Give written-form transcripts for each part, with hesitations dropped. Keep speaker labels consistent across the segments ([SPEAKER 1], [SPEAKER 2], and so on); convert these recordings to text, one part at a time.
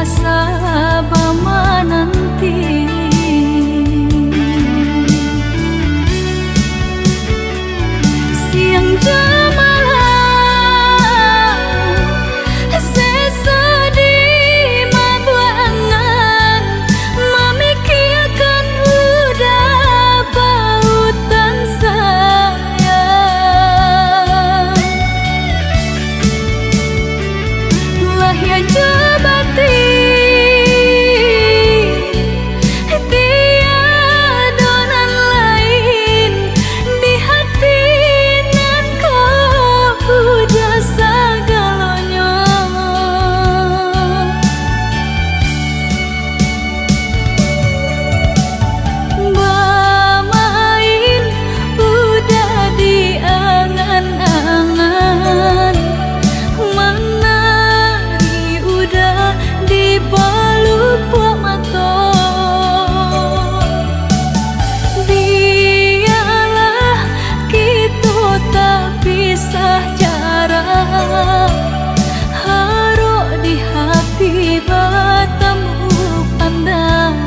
[SPEAKER 1] basa bama nanti. Siang jemalah sesedih mabuangan memikirkan udah bautan sayang. Lah ya jebati tiadonan lain di hati nan kau udah segalanya. Bermain udah di angan-angan, menari udah di pelupuk mata. Biarlah kita tak pisah jarak, haruk di hati bertemu pandang.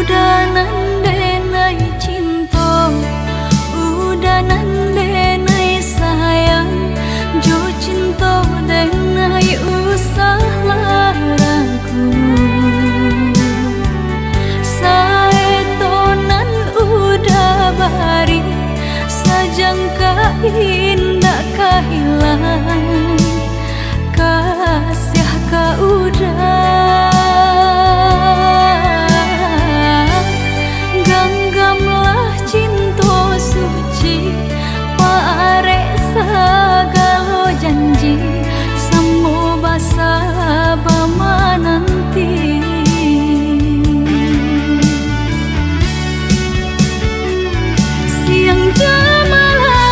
[SPEAKER 1] Udah nandenai cinta, udah nandenai sayang, jo cinta denai usah larangku. Saetonan udah bari, sajangka indah kahilang, kasih ka udah. Genggamlah cinta suci, parek segala janji, semua basa bama nanti. Siang jemalah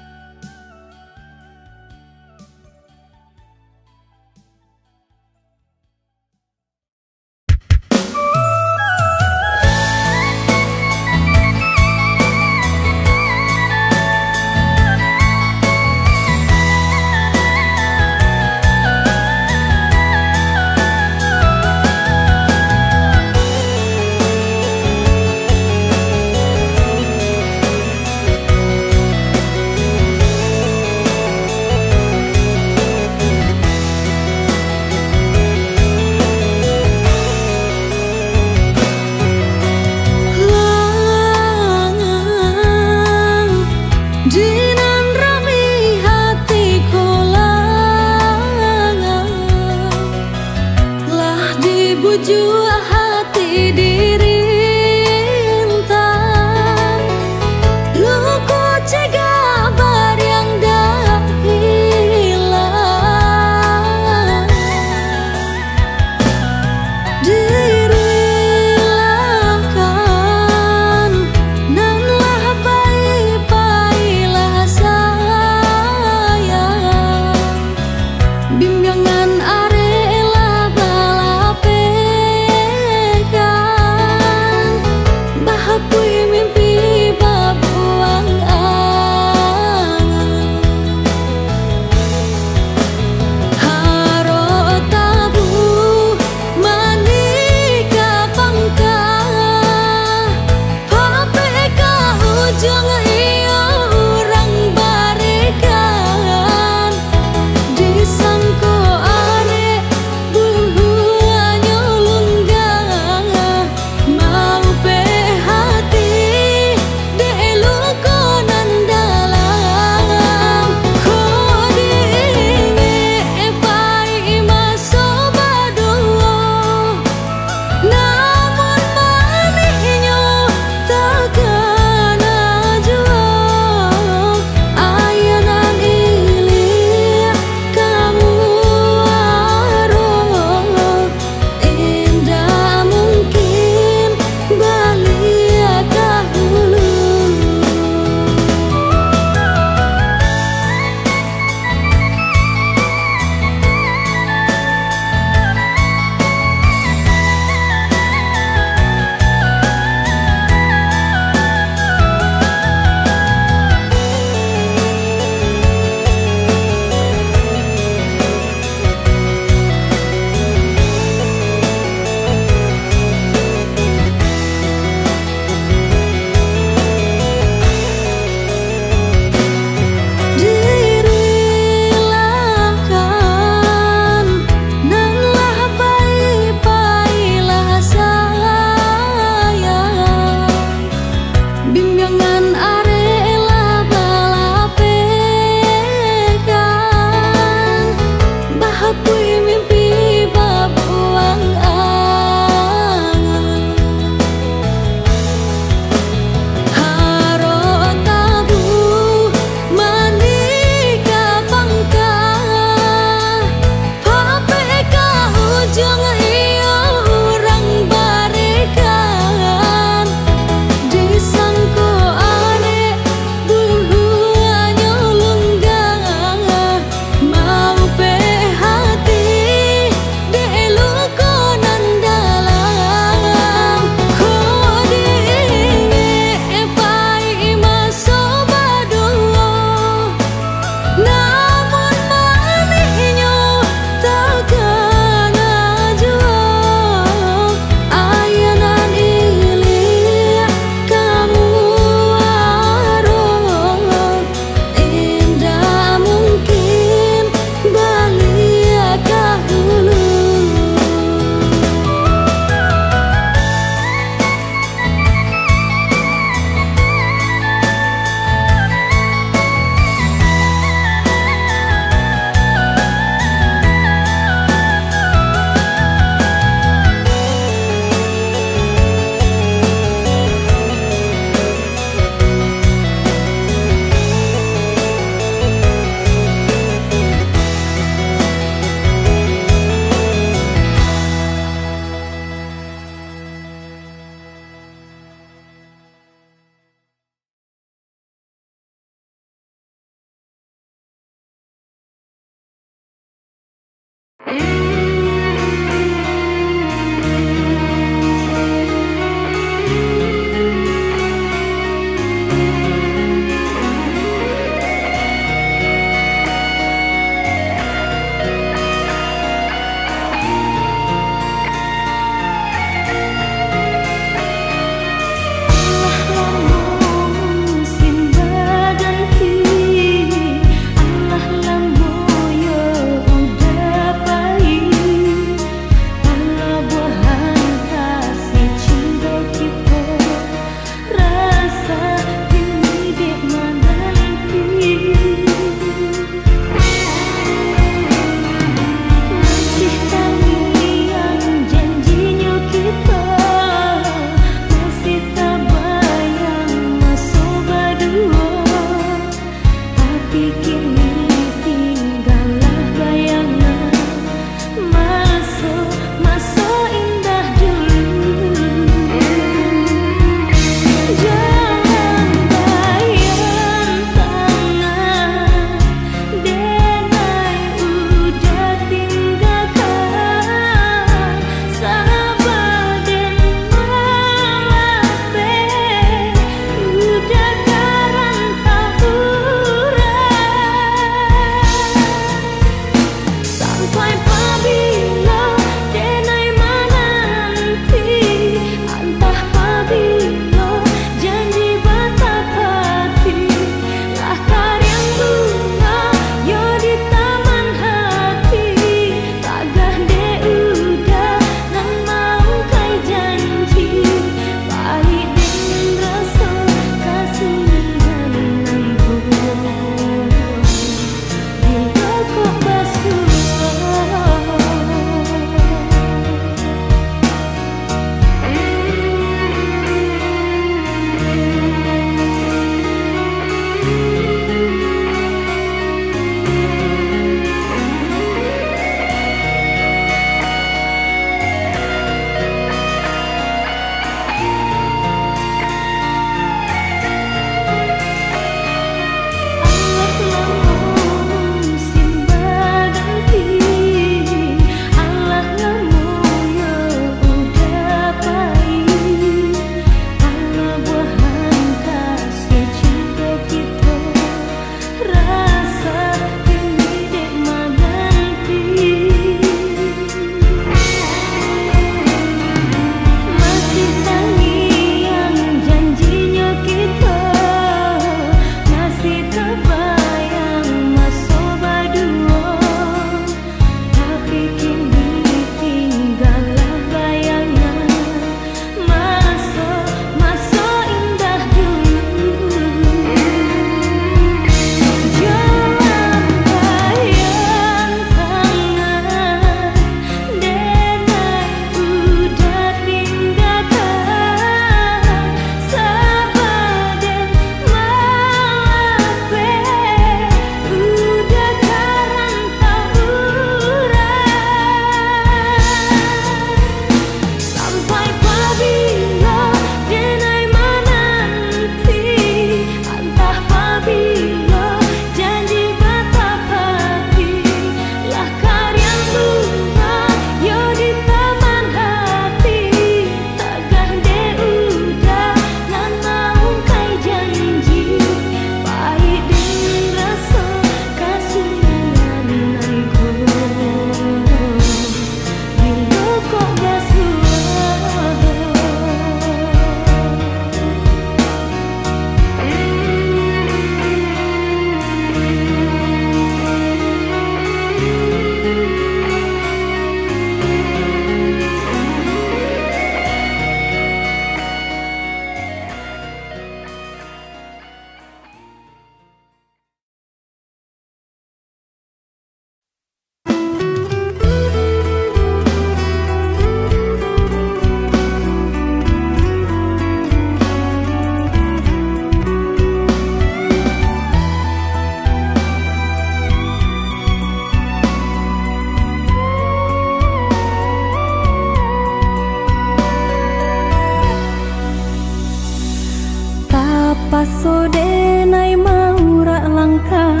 [SPEAKER 1] pasode nai maura langkah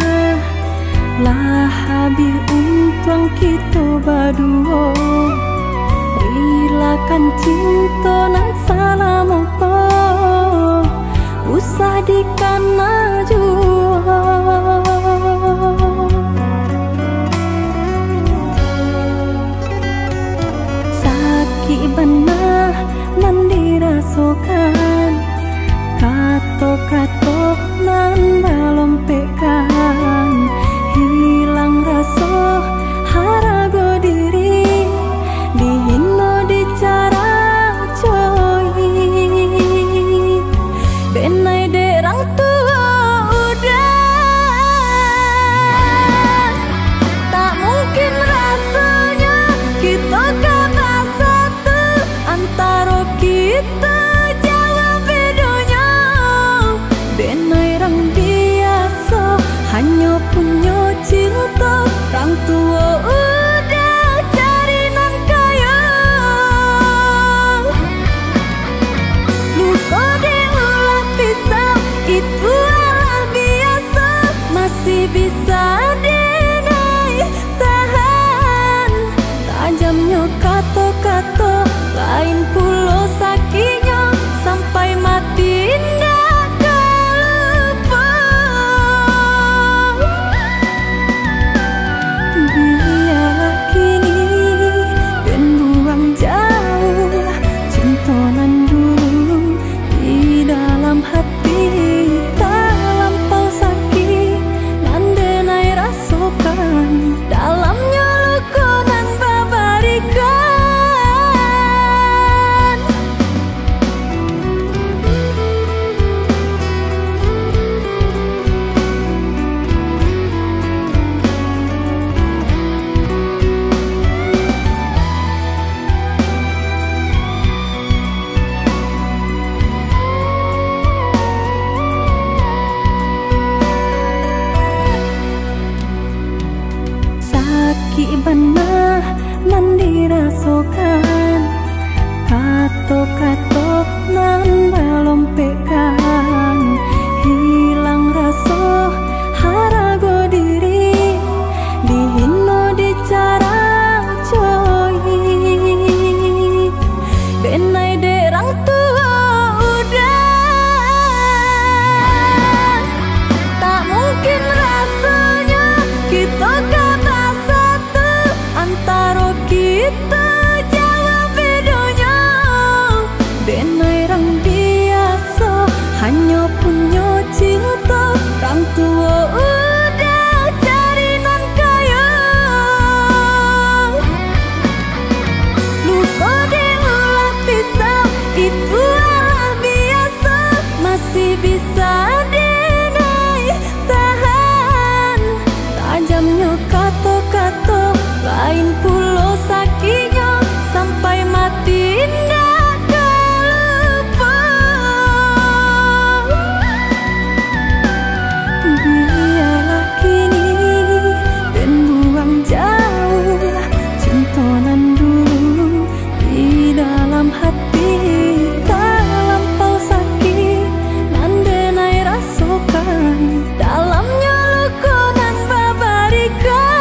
[SPEAKER 1] lah habi untuang kita baduo rilakan cinta nan salah mopo usah dikana jua sakit benar nan dirasakan katok-katok nan balompekan hilang rasa harago diri dihino dicara coy benai derang tua udah tak mungkin rasanya kita kata satu antara kita hanya punya cinta orang tua udah cari nan kaya luka diulah pisau itu adalah biasa masih bisa dinai tahan tajamnya kata-kata lain pulau sakitnya sampai mati benar nan dirasakan katok-katok nan balompekan hilang rasa harago diri dihino dicara coy benai derang tua udah tak mungkin rasanya kita antara kita jauh bedanya benai rang biasa hanya punya cinta orang tua udah cari nan kaya luka diulah pisau itu adalah biasa masih bisa dinai tahan tajamnya kata-kata lain pulau sakitnya sampai mati indah lupa biarlah kini dan buang jauh cinta nan dulu di dalam hati tak lampau sakit nan denai rasakan dalamnya luka nan babarikan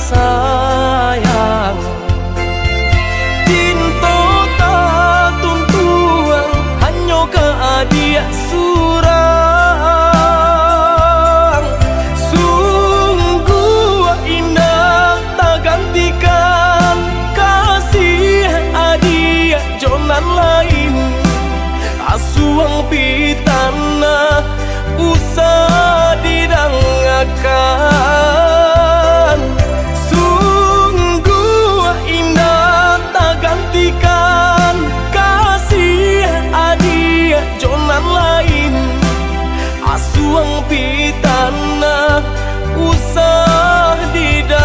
[SPEAKER 2] sayang. Cinta tak tuntuang hanya ke adia surang. Sungguh indah tak gantikan kasih adia jonan lain. Asuang pitana usah didangakan. Sungguh indah tak gantikan kasih adia jonan lain. Asuang pitana usah didangakan.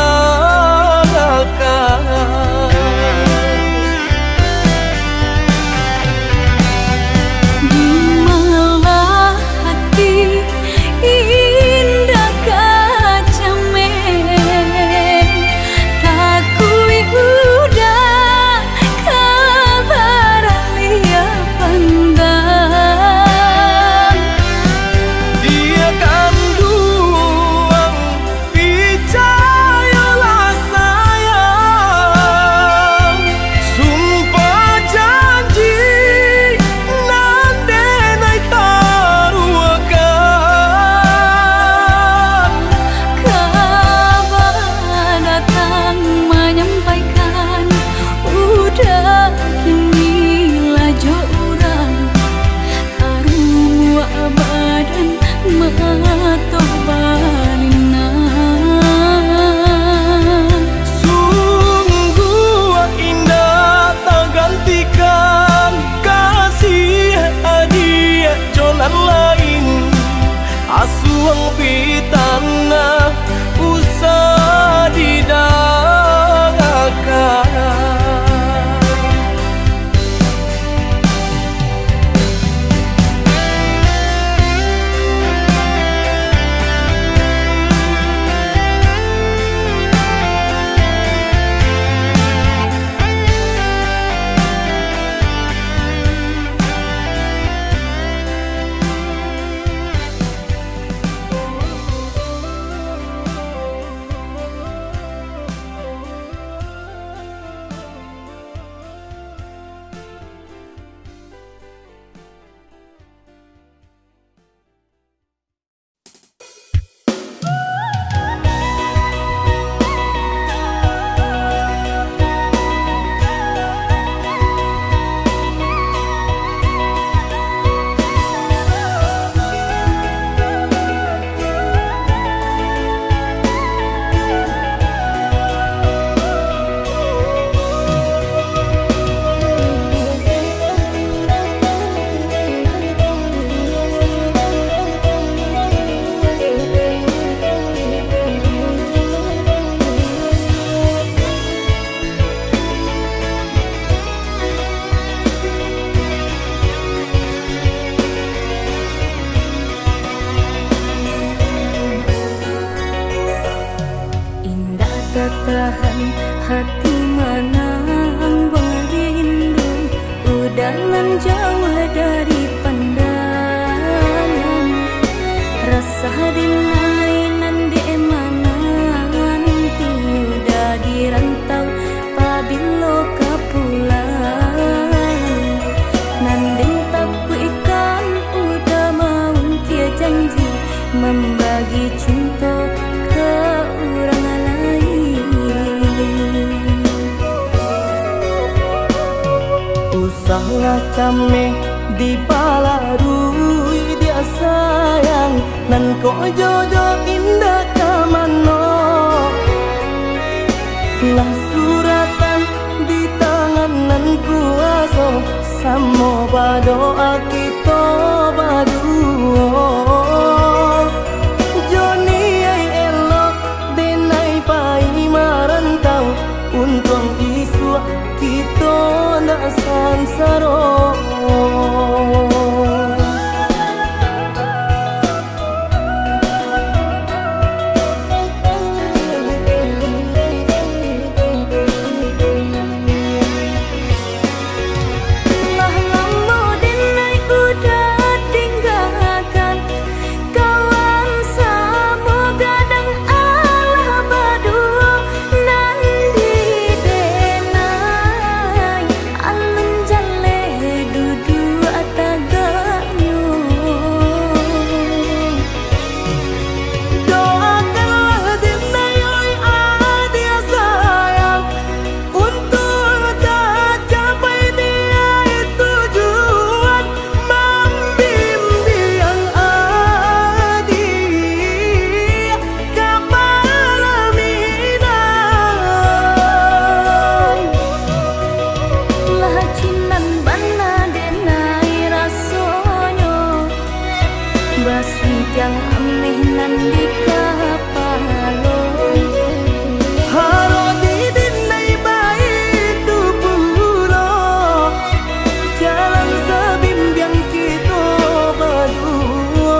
[SPEAKER 2] Asuang pitana usah didangakan.
[SPEAKER 1] Tahan hati menang berindu, udahan jauh dari pandangan. Rasa dilainan di emanan tiudah dirantau pabilo kapulang. Nanding taku ikan udah mau tia janji membagi cinta ke orang lain.
[SPEAKER 2] Usahlah cameh di balarui dia sayang, nan ko jodoh indah kamano. Lah suratan di tangan nan kuaso, samo badoa kita baduo. Joni ay elok denai pai marantau, untung isu kita ndak sansaro.
[SPEAKER 1] Lah lamo denai sweet yang ameh nan di kapalon
[SPEAKER 2] haro di dinai baik tu puro jalan sebimbiang kita berdua.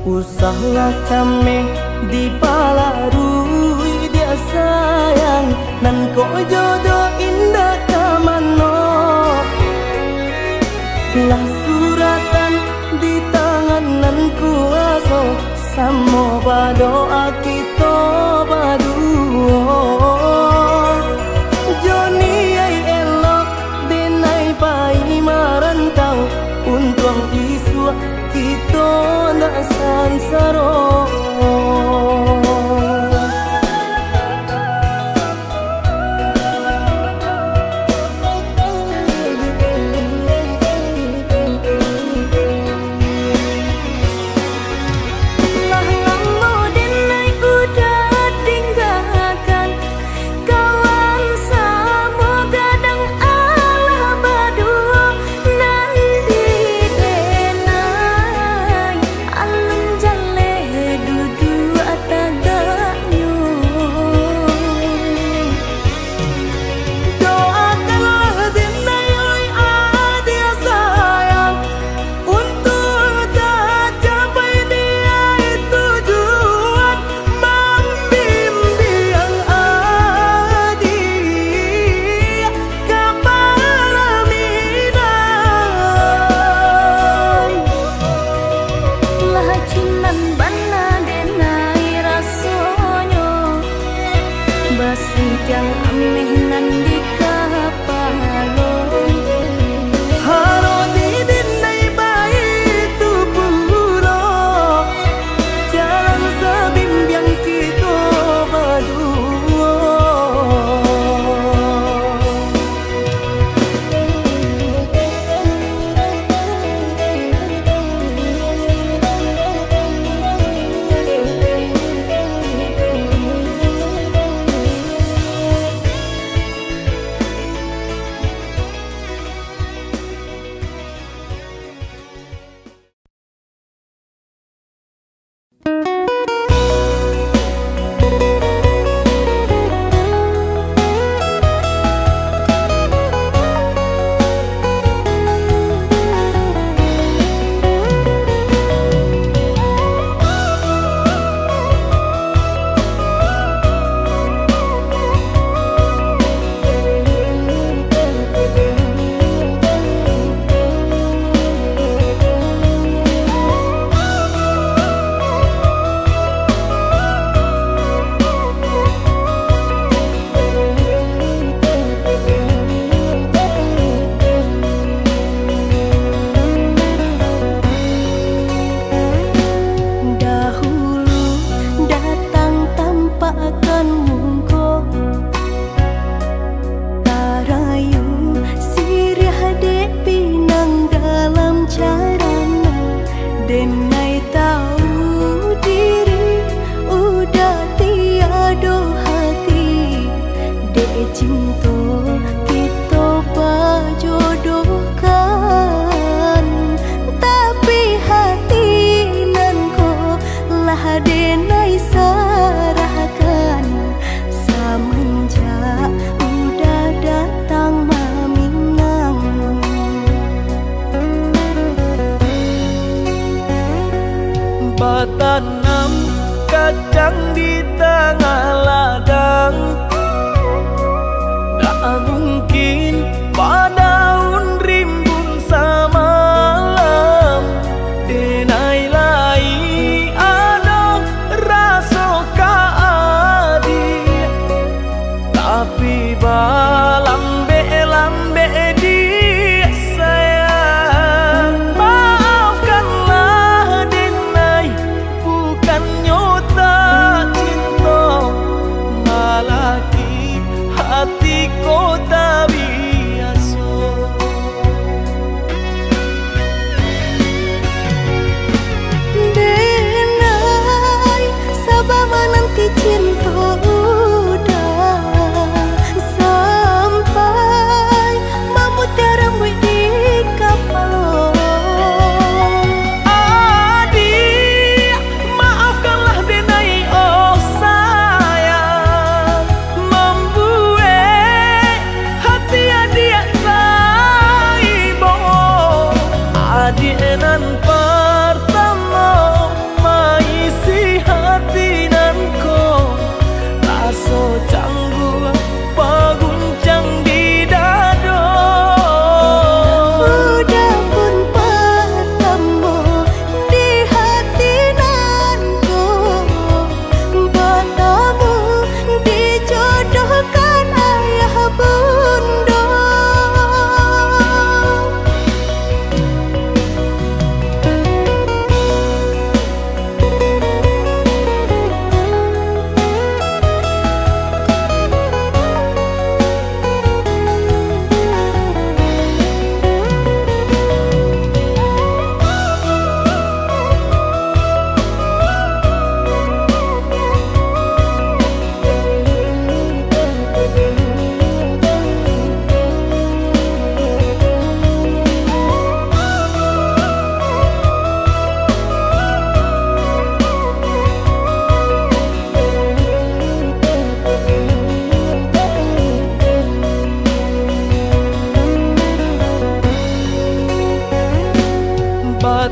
[SPEAKER 2] Usahlah cameh di palarui dia sayang nan ko jodoh indah kamano lah suratan di tangan nan kuaso samo badoa kita berdua. Joni ai elok denai pai marantau untung isua kita nak sansaro.
[SPEAKER 1] Alun jale du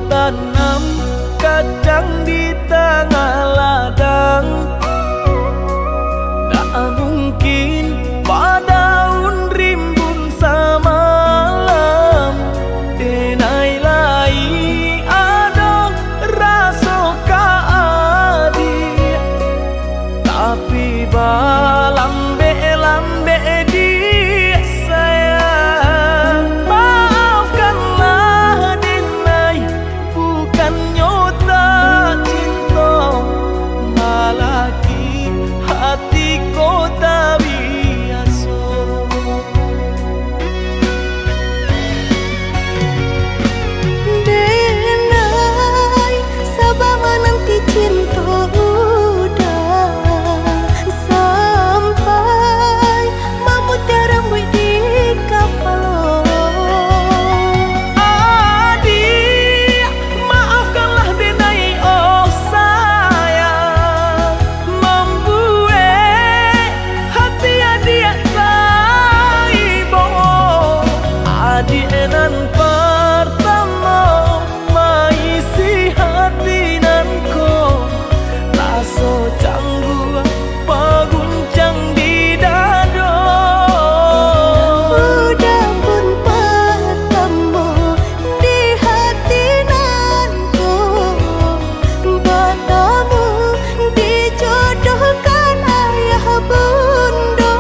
[SPEAKER 2] tanam kacang di tengah ladang. Tak mungkin padaun rimbun samalam. Denai lai ada rasa kaadi, tapi lambe di sayang. Maafkanlah Denai, bukan nyota cinta, malaki hatiku tak biasa.
[SPEAKER 1] Denai, sabar menanti cinta udah sampai memutih rambut di kapal.
[SPEAKER 2] Adik, maafkanlah Denai, oh sayang, membuat hati adik tak ibo. Adik nan pertama maisi hati nanko, rasa canggung paguncang di dada.
[SPEAKER 1] Udah pun pertemu di hati nanku, bertemu dijodohkan ayah bunda.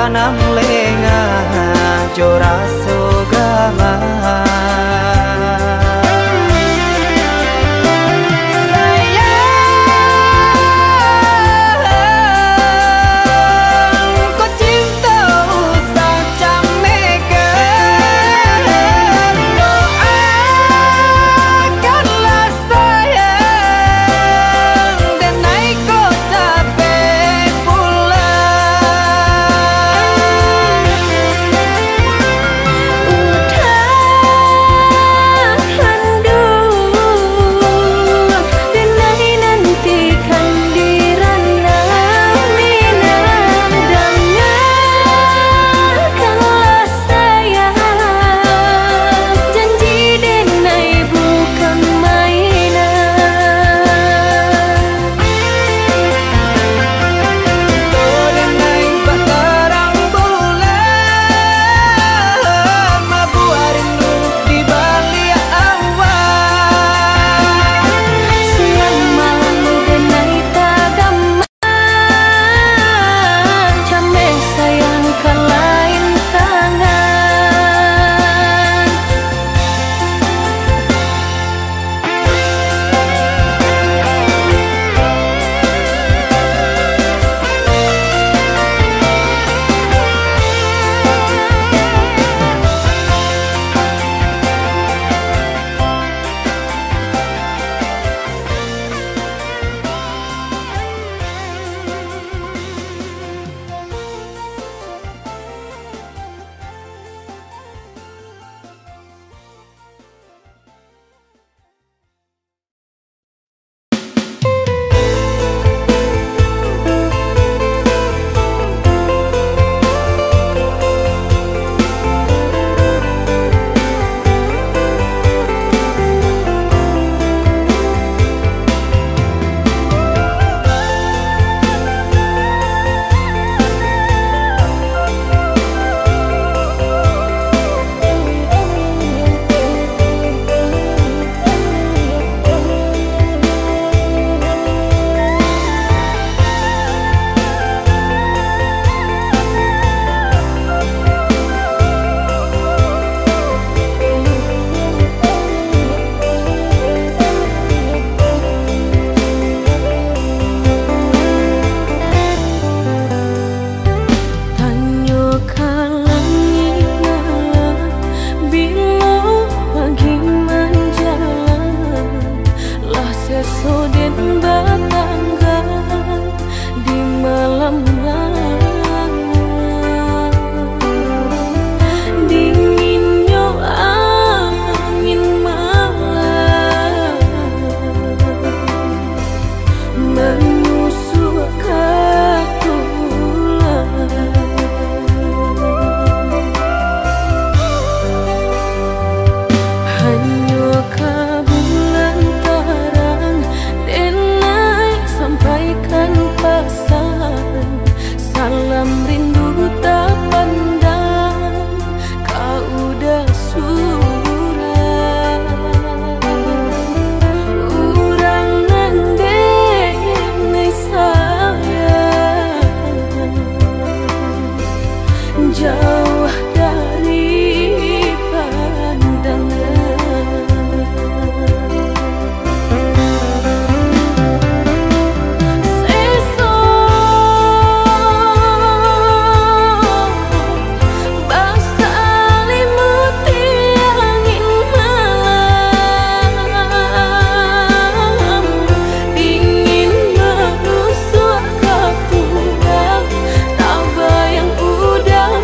[SPEAKER 3] tanam lengah jora sogama.
[SPEAKER 1] Bayang udang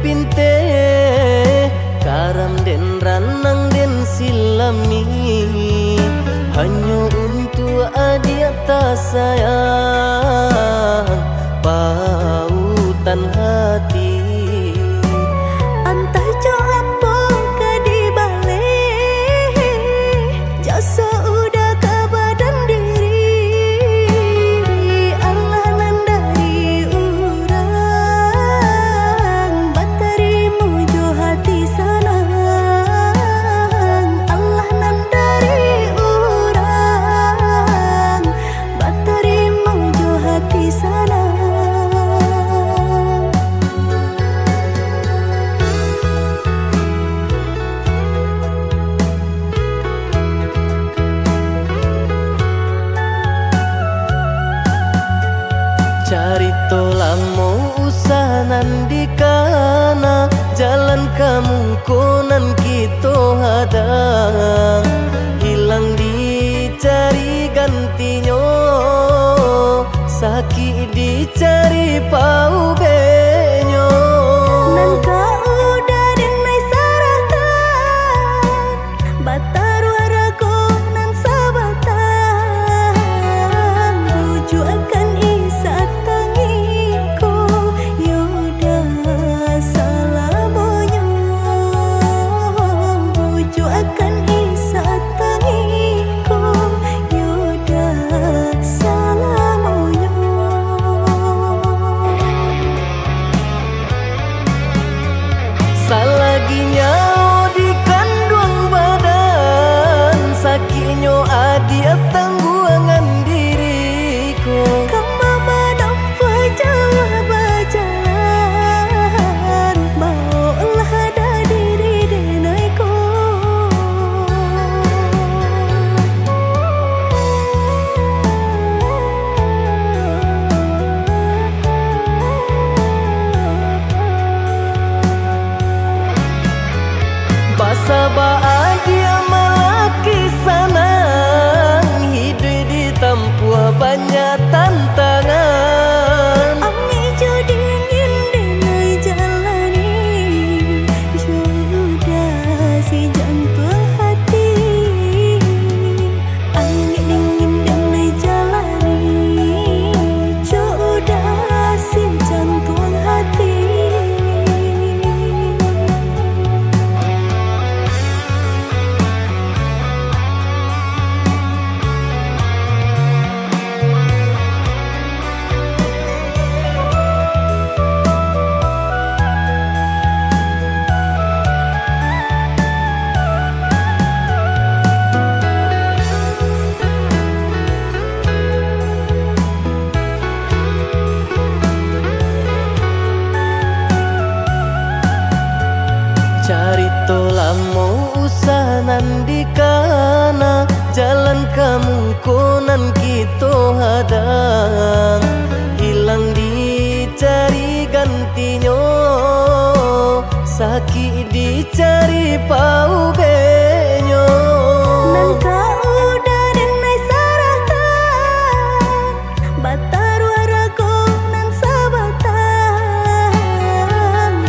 [SPEAKER 2] pinte karam den ranang den silami hanya untuk adia tak sayang pautan hati.
[SPEAKER 1] Entah jo apa ke di balik jasa udah ke badan diri Allah nan dari urang baterimu jo hati sanang Allah nan dari urang baterimu jo hati sanang.
[SPEAKER 2] Carito lamo usahanan di kana jalan kamu konan kita hadang hilang dicari gantinya sakit dicari pau benyo
[SPEAKER 1] Nan kau udah denai saratan batar waraku nan sabatan rujuk akan isa tangiku yoda salamonya rujuk akan isa tangiku yoda salamonya.
[SPEAKER 2] Salaginya di kandung badan sakitnya adia tangguangan diriku
[SPEAKER 1] Kamu menampak jauh berjalan maulah ada diri denaiku.
[SPEAKER 2] Basaba dia malaki sanang hidup di tempuh banyak tantangan.
[SPEAKER 1] Angin jo dingin denai jalani sudah si jantung hati. Angin dingin denai jalani sudah si jantung hati.
[SPEAKER 2] Carito lamo usahanan di kana jalan kamu konan kita hadang hilang dicari gantinya sakit dicari pau benyo
[SPEAKER 1] Nan kau udah denai saratan batar waraku nan sabatan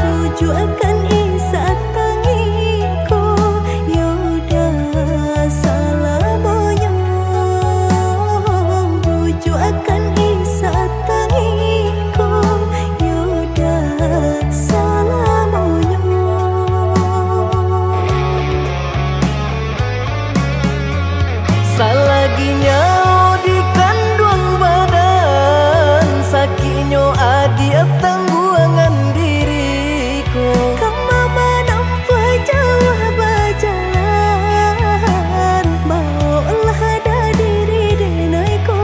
[SPEAKER 1] rujuk akan isa tangiku yoda salamonya rujuk akan isa tangiku yoda salamonya.
[SPEAKER 2] Salaginya di kandung badan sakitnya adia tangguangan diriku
[SPEAKER 1] Kamu menampak jauh berjalan maulah ada diri denaiku.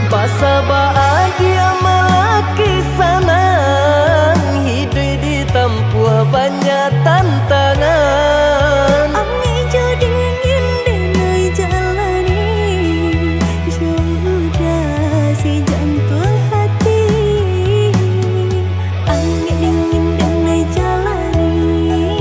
[SPEAKER 2] Basaba dia malaki sanang hidup di tempuh banyak tantangan.
[SPEAKER 1] Angin jo dingin denai jalani sudah si jantung hati. Angin dingin denai jalani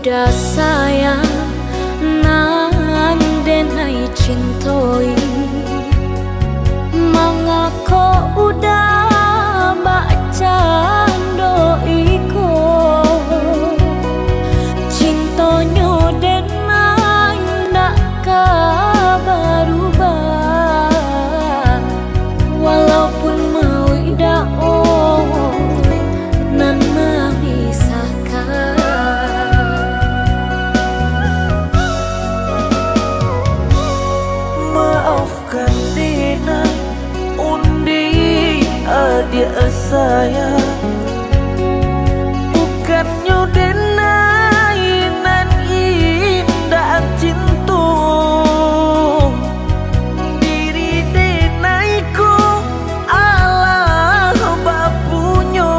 [SPEAKER 1] udah sayang nan denai cintoi, mangako udah baca doiko, cintonyo denai ndak berubah, walaupun mau dao nan memisahkan.
[SPEAKER 2] Maafkan Dina, undi adia saya, bukannya denai nan indah cinta, diri denaiku Allah bapunya,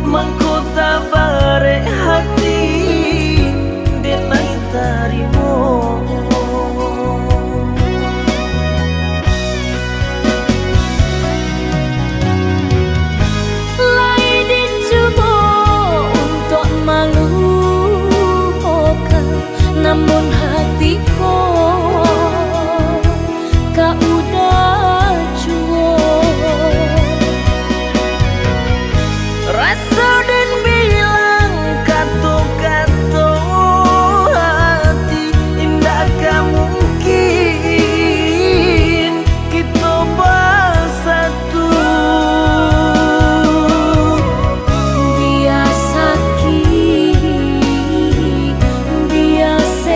[SPEAKER 2] mangkota bare hati denai tarimo. Namun hatiku kau udah cuek, rasa dan bilang kata-kata hati indah gak mungkin kita bersatu. Biasa ki, biasa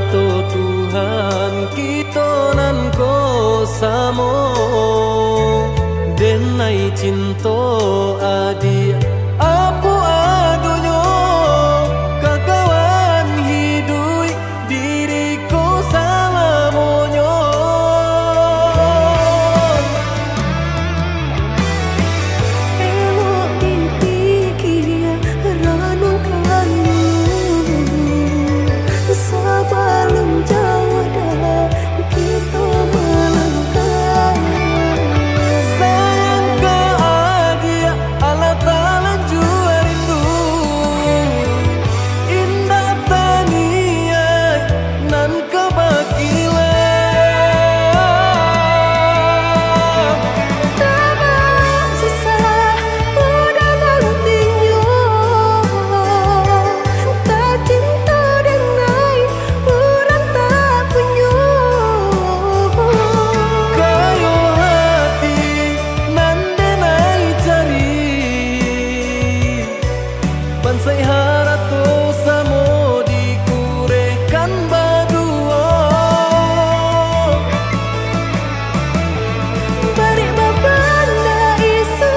[SPEAKER 2] mata Tuhan kita nan ko samo denai cinta adi apa adonyo kakawan hidui diriku salamonyo
[SPEAKER 1] elok dipikir ranu kamu sebelum jauh dah kita melangkah.
[SPEAKER 2] sayang ke adia Allah Ta'ala jua rindu indah tania nan kebakilan
[SPEAKER 1] Tamang susah udah nantinya tak cinta dengan orang tak punya
[SPEAKER 2] kayo hati nan denai cari bansai harato samo dikurekan badua
[SPEAKER 1] bari babanda isu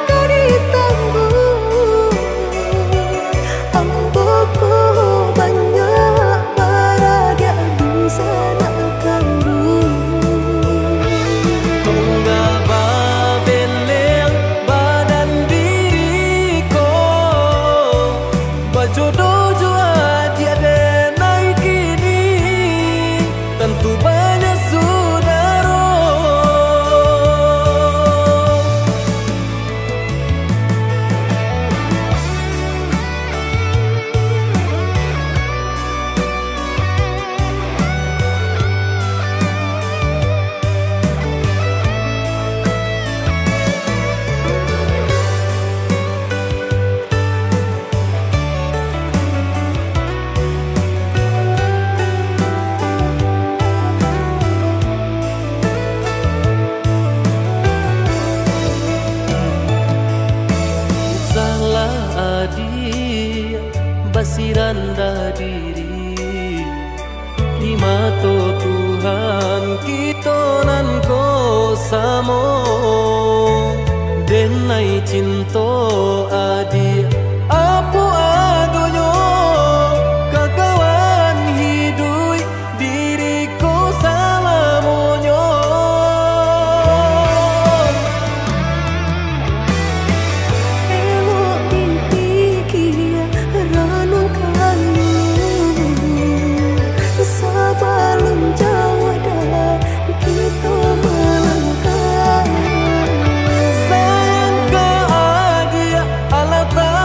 [SPEAKER 1] kari tangguh amboku banyak paraga bisa nak
[SPEAKER 2] Tungga babeleng badan diriku Bajodoh jua tiada naik kini Tentu banyak saudara Salah adi basiranda diri di mata Tuhan kita nan ko samo denai cinta adi apa adonyo kakawan hidui diriku salamonyo
[SPEAKER 1] elok dipikir ranu kamu sebelum jauh dah kita melangkah.
[SPEAKER 2] sayang ke adia Allah Ta'ala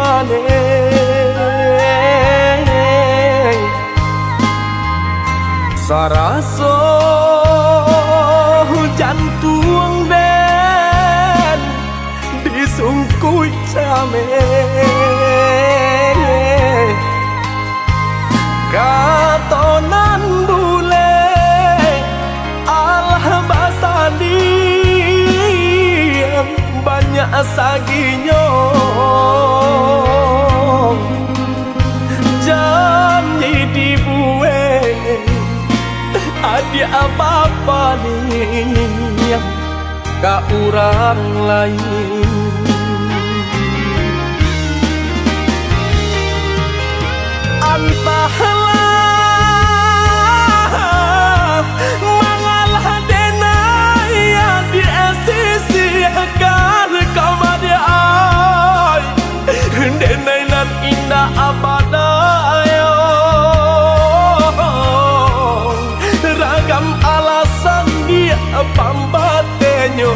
[SPEAKER 2] maneh saraso jantung den disungkui came katonan bule alah basandi banyak saginyo janji dibueng ada apa-apa nih ka urang lain antahlah mangalah denaya di sisi agar kamade ay denai nan indah abadayo ragam alasan dia pambatenyo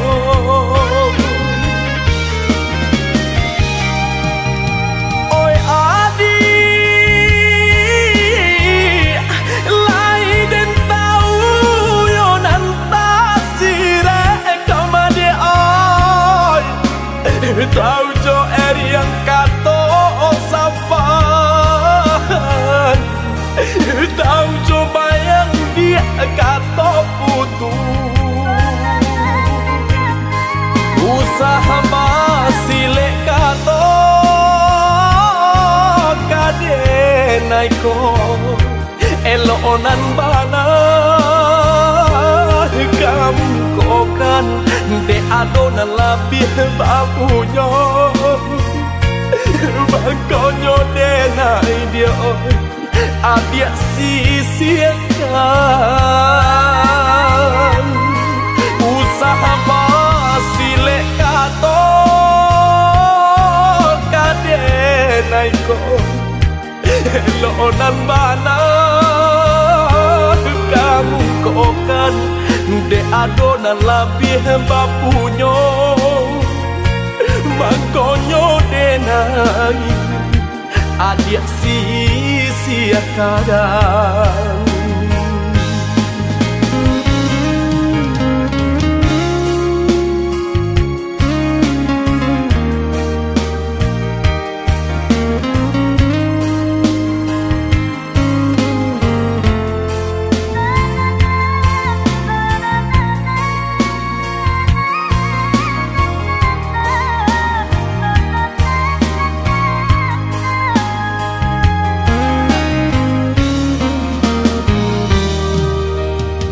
[SPEAKER 2] oi adi lain tahu yo nantas sire kamade ay tahu jo yang kato sapan tahu coba yang dia kato putu usaha basile kato kade naiko elonan bana kamu kokan de adonan labih babunya bangkonyo denai dia adia sisiakan usaha basile kato kade naiko elonan bana kamu kokan de adonan labih bapunyo bangkonyo denai adia sisiakan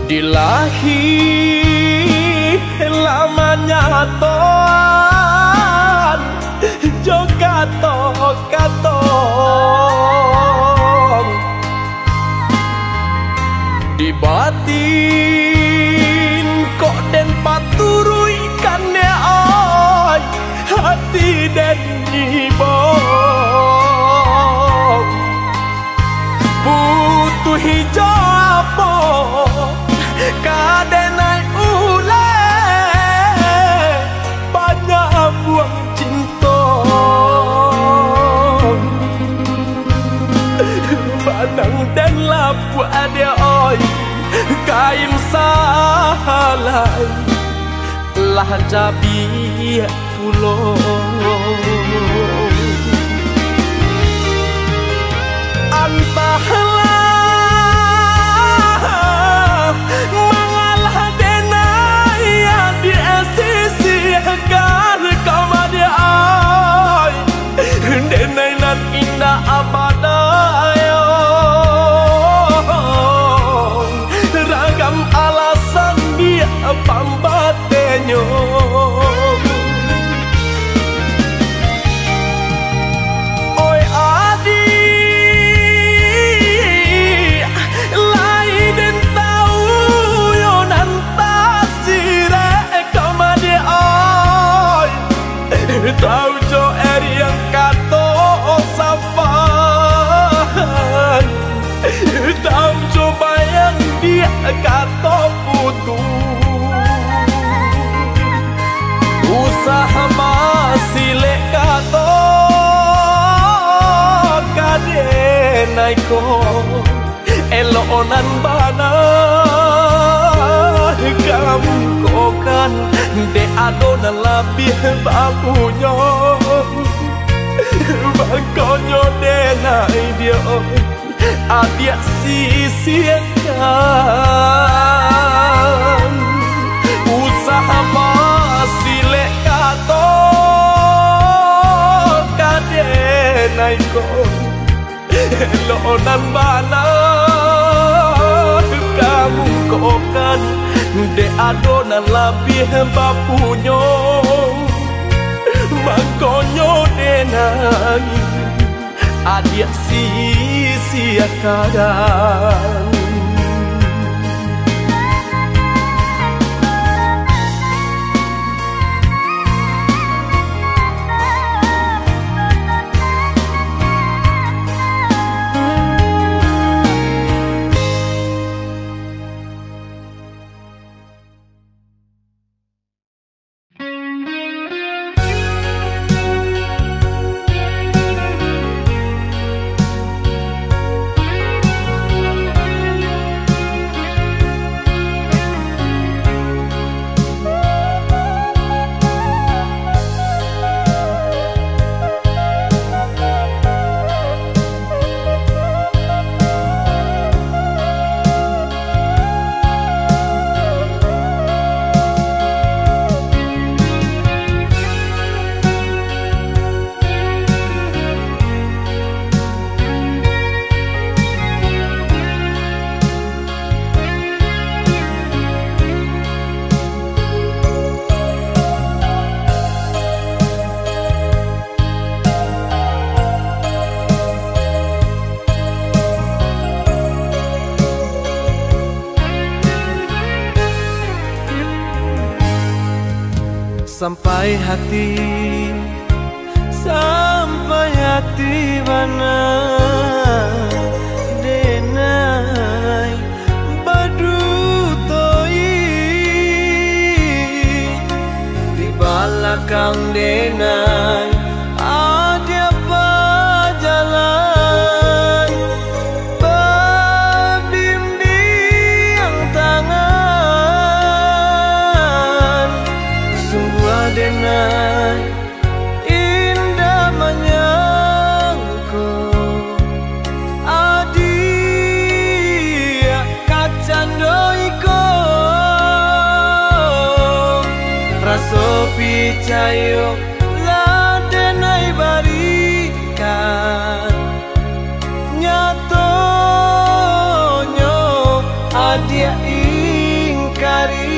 [SPEAKER 2] dilahi lamanya toan jogato katong di batin kok den paturui kane ay hati den ibong butuh hijab kadenai ule banyak buang cinta banang dan lapu ada oi kain salai lah jabi pulau antahlah mangalah denaya di sisi agar kamade ay denai nan indah abadayo ragam alasan dia pambatenyo oi adi tahu jo yang kato sapan tahu coba yang dia kato putu usaha masile kato denai ko elonan bana kamu kokan de adona labih bapunya bakonyo denai dia adia sisiakan usaha masih lekato kadenai ko elonan bana kamu kokan de adona labih bapunyo makonyo denai adia sia-siakan. Sampai hati mana denai badu toi di belakang denai ada jalan berbimbing tangan sungguh denai indah menyangku adia kacandoiko raso picayo la denai barikan nyatonyo adia ingkari